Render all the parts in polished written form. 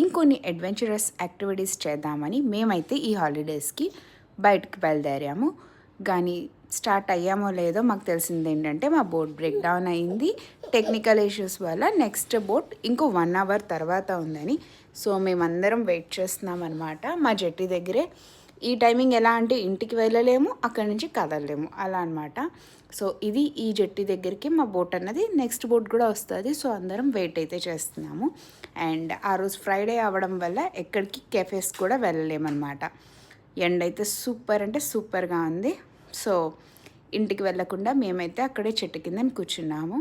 ఇంకొన్ని adventurous activities చేద్దామని మేమైతే ఈ హాలిడేస్కి బయటకు బయలుదేరాము. కానీ స్టార్ట్ అయ్యామో లేదో మాకు తెలిసింది ఏంటంటే మా బోట్ బ్రేక్ డౌన్ అయింది. టెక్నికల్ ఇష్యూస్ వల్ల నెక్స్ట్ బోట్ ఇంకో 1 అవర్ తర్వాత ఉందని. సో మేమందరం వెయిట్ చేస్తున్నాం అనమాట మా జెట్టి దగ్గరే. ఈ టైమింగ్ ఎలా అంటే ఇంటికి వెళ్ళలేము, అక్కడి నుంచి కదలలేము అలా అనమాట. సో ఇది ఈ జెట్టి దగ్గరికి మా బోట్ అన్నది, నెక్స్ట్ బోట్ కూడా వస్తుంది. సో అందరం వెయిట్ అయితే చేస్తున్నాము. అండ్ ఆ రోజు ఫ్రైడే అవ్వడం వల్ల ఎక్కడికి కెఫేస్ కూడా వెళ్ళలేమన్నమాట. ఎండ అయితే సూపర్ అంటే సూపర్గా ఉంది. సో ఇంటికి వెళ్ళకుండా మేమైతే అక్కడే చెట్టు కింద కూర్చున్నాము.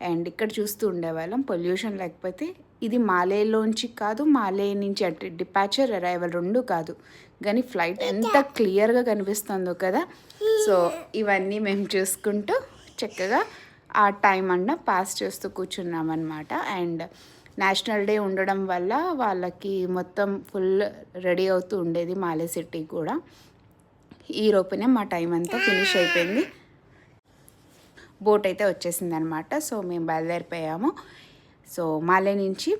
అండ్ ఇక్కడ చూస్తూ ఉండేవాళ్ళం పొల్యూషన్ లేకపోతే. ఇది మాలేలోంచి కాదు, మాలే నుంచి అంటే డిపాచర్ అరైవల్ 2 కాదు, కానీ ఫ్లైట్ ఎంత క్లియర్గా కనిపిస్తుందో కదా. సో ఇవన్నీ మేము చూసుకుంటూ చక్కగా ఆ టైం పాస్ చేస్తూ కూర్చున్నామన్నమాట. అండ్ నేషనల్ డే ఉండడం వల్ల వాళ్ళకి మొత్తం ఫుల్ రెడీ అవుతూ ఉండేది మాలే సిటీ కూడా. ఈ లోపునే మా టైం అంతా ఫినిష్ అయిపోయింది. బోట్ అయితే వచ్చేసింది అనమాట. సో మేము బయలుదేరిపోయాము. సో మాలే నుంచి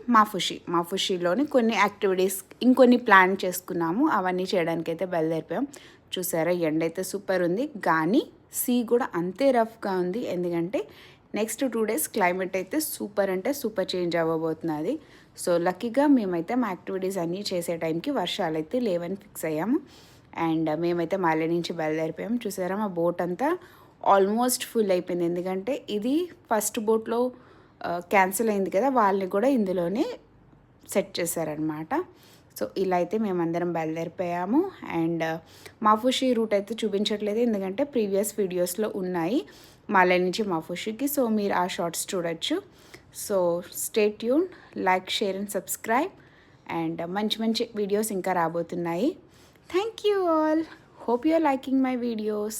మాఫుషిలోని కొన్ని యాక్టివిటీస్ ఇంకొన్ని ప్లాన్ చేసుకున్నాము. అవన్నీ చేయడానికి అయితే బయలుదేరిపోయాం. చూసారా ఎండ అయితే సూపర్ ఉంది, కానీ సీ కూడా అంతే రఫ్గా ఉంది. ఎందుకంటే నెక్స్ట్ 2 డేస్ క్లైమేట్ అయితే సూపర్ అంటే సూపర్ చేంజ్ అవ్వబోతున్నది. సో లక్కీగా మేమైతే మా యాక్టివిటీస్ అన్నీ చేసే టైంకి వర్షాలు అయితే లేవని ఫిక్స్ అయ్యాము. అండ్ మేమైతే మాలే నుంచి బయలుదేరిపోయాము. చూసారా మా బోట్ అంతా ఆల్మోస్ట్ ఫుల్ అయిపోయింది. ఎందుకంటే ఇది ఫస్ట్ బోట్లో క్యాన్సిల్ అయింది కదా, వాళ్ళని కూడా ఇందులోనే సెట్ చేశారనమాట. సో ఇలా అయితే మేమందరం బయలుదేరిపోయాము. అండ్ మాఫుషి రూట్ అయితే చూపించట్లేదు, ఎందుకంటే ప్రీవియస్ వీడియోస్లో ఉన్నాయి మాలే నుంచి మాఫుషికి. సో మీరు ఆ షార్ట్స్ చూడొచ్చు. So stay tune, like, share and subscribe. And మంచి మంచి వీడియోస్ ఇంకా రాబోతున్నాయి. Thank you all. Hope you're liking my videos.